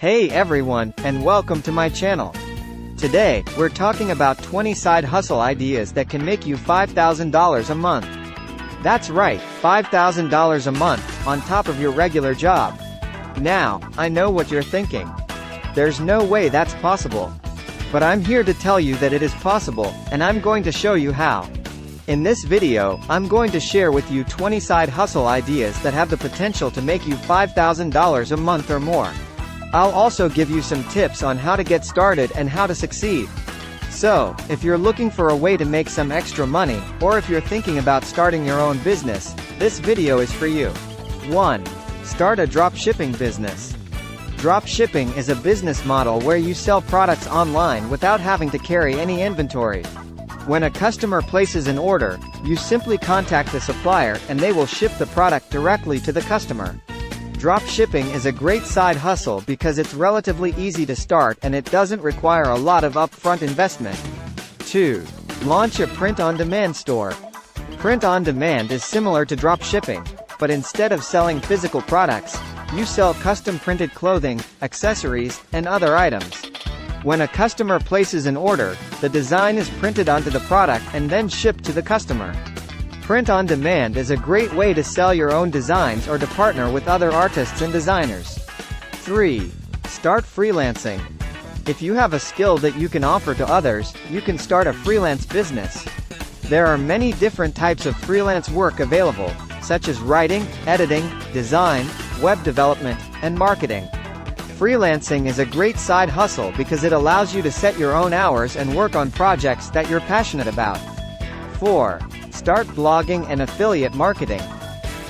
Hey everyone, and welcome to my channel. Today, we're talking about 20 side hustle ideas that can make you $5,000 a month. That's right, $5,000 a month, on top of your regular job. Now, I know what you're thinking. There's no way that's possible. But I'm here to tell you that it is possible, and I'm going to show you how. In this video, I'm going to share with you 20 side hustle ideas that have the potential to make you $5,000 a month or more. I'll also give you some tips on how to get started and how to succeed. So, if you're looking for a way to make some extra money, or if you're thinking about starting your own business, this video is for you. 1. Start a dropshipping business. Dropshipping is a business model where you sell products online without having to carry any inventory. When a customer places an order, you simply contact the supplier and they will ship the product directly to the customer. Dropshipping is a great side hustle because it's relatively easy to start and it doesn't require a lot of upfront investment. 2. Launch a print-on-demand store. Print-on-demand is similar to dropshipping, but instead of selling physical products, you sell custom-printed clothing, accessories, and other items. When a customer places an order, the design is printed onto the product and then shipped to the customer. Print-on-demand is a great way to sell your own designs or to partner with other artists and designers. 3. Start freelancing. If you have a skill that you can offer to others, you can start a freelance business. There are many different types of freelance work available, such as writing, editing, design, web development, and marketing. Freelancing is a great side hustle because it allows you to set your own hours and work on projects that you're passionate about. 4. Start blogging and affiliate marketing.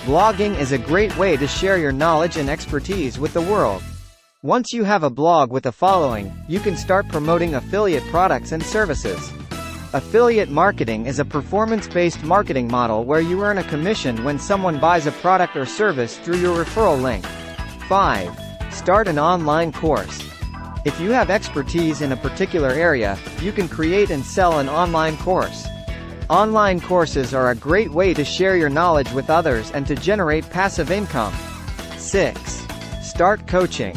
Blogging is a great way to share your knowledge and expertise with the world. Once you have a blog with a following, you can start promoting affiliate products and services. Affiliate marketing is a performance-based marketing model where you earn a commission when someone buys a product or service through your referral link. 5. Start an online course. If you have expertise in a particular area, you can create and sell an online course. Online courses are a great way to share your knowledge with others and to generate passive income. 6. Start coaching.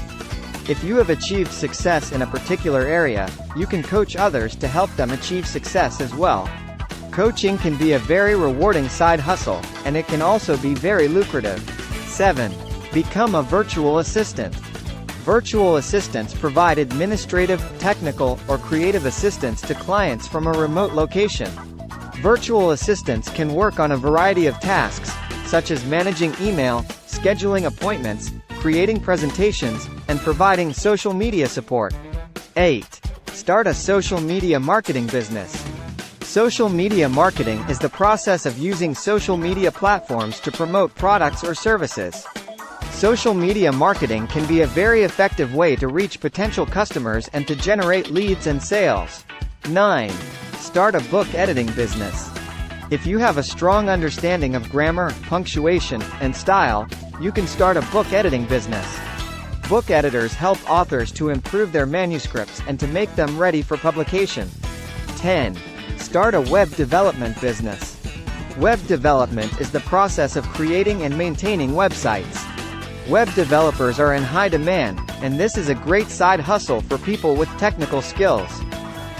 If you have achieved success in a particular area, you can coach others to help them achieve success as well. Coaching can be a very rewarding side hustle, and it can also be very lucrative. 7. Become a virtual assistant. Virtual assistants provide administrative, technical, or creative assistance to clients from a remote location. Virtual assistants can work on a variety of tasks, such as managing email, scheduling appointments, creating presentations, and providing social media support. 8. Start a social media marketing business. Social media marketing is the process of using social media platforms to promote products or services. Social media marketing can be a very effective way to reach potential customers and to generate leads and sales. 9. Start a book editing business. If you have a strong understanding of grammar, punctuation, and style, you can start a book editing business. Book editors help authors to improve their manuscripts and to make them ready for publication. 10. Start a web development business. Web development is the process of creating and maintaining websites. Web developers are in high demand, and this is a great side hustle for people with technical skills.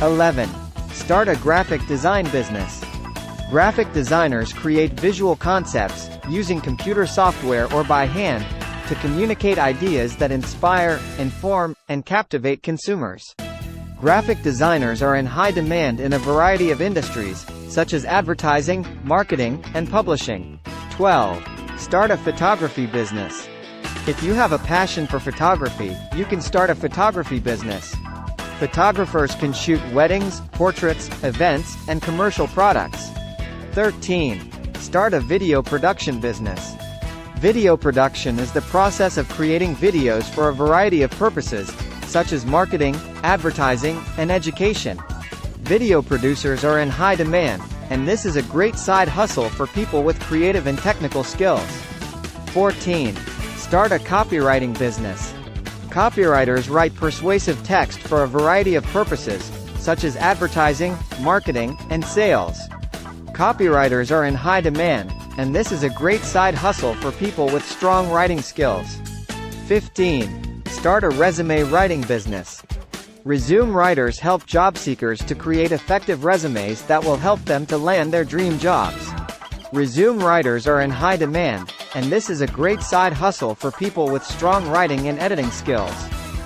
11. Start a graphic design business. Graphic designers create visual concepts, using computer software or by hand, to communicate ideas that inspire, inform, and captivate consumers. Graphic designers are in high demand in a variety of industries, such as advertising, marketing, and publishing. 12. Start a photography business. If you have a passion for photography, you can start a photography business. Photographers can shoot weddings, portraits, events, and commercial products. 13. Start a video production business. Video production is the process of creating videos for a variety of purposes, such as marketing, advertising, and education. Video producers are in high demand, and this is a great side hustle for people with creative and technical skills. 14. Start a copywriting business. Copywriters write persuasive text for a variety of purposes, such as advertising, marketing, and sales. Copywriters are in high demand, and this is a great side hustle for people with strong writing skills. 15. Start a resume writing business. Resume writers help job seekers to create effective resumes that will help them to land their dream jobs. Resume writers are in high demand, and this is a great side hustle for people with strong writing and editing skills.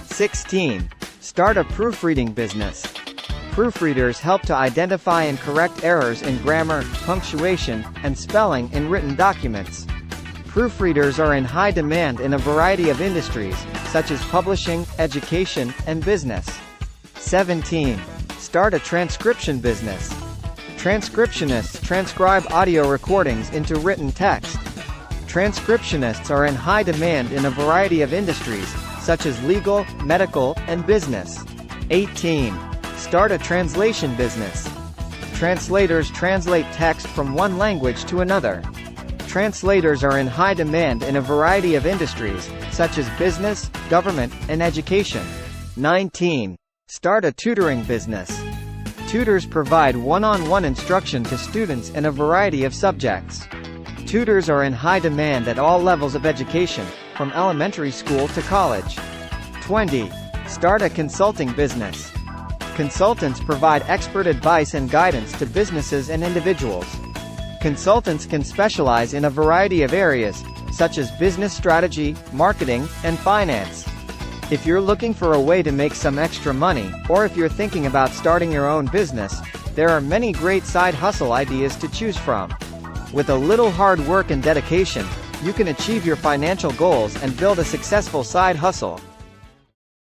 16. Start a proofreading business. Proofreaders help to identify and correct errors in grammar, punctuation, and spelling in written documents. Proofreaders are in high demand in a variety of industries, such as publishing, education, and business. 17. Start a transcription business. Transcriptionists transcribe audio recordings into written text. Transcriptionists are in high demand in a variety of industries, such as legal, medical, and business. 18. Start a translation business. Translators translate text from one language to another. Translators are in high demand in a variety of industries, such as business, government, and education. 19. Start a tutoring business. Tutors provide one-on-one instruction to students in a variety of subjects. Tutors are in high demand at all levels of education, from elementary school to college. 20. Start a consulting business. Consultants provide expert advice and guidance to businesses and individuals. Consultants can specialize in a variety of areas, such as business strategy, marketing, and finance. If you're looking for a way to make some extra money, or if you're thinking about starting your own business, there are many great side hustle ideas to choose from. With a little hard work and dedication, you can achieve your financial goals and build a successful side hustle.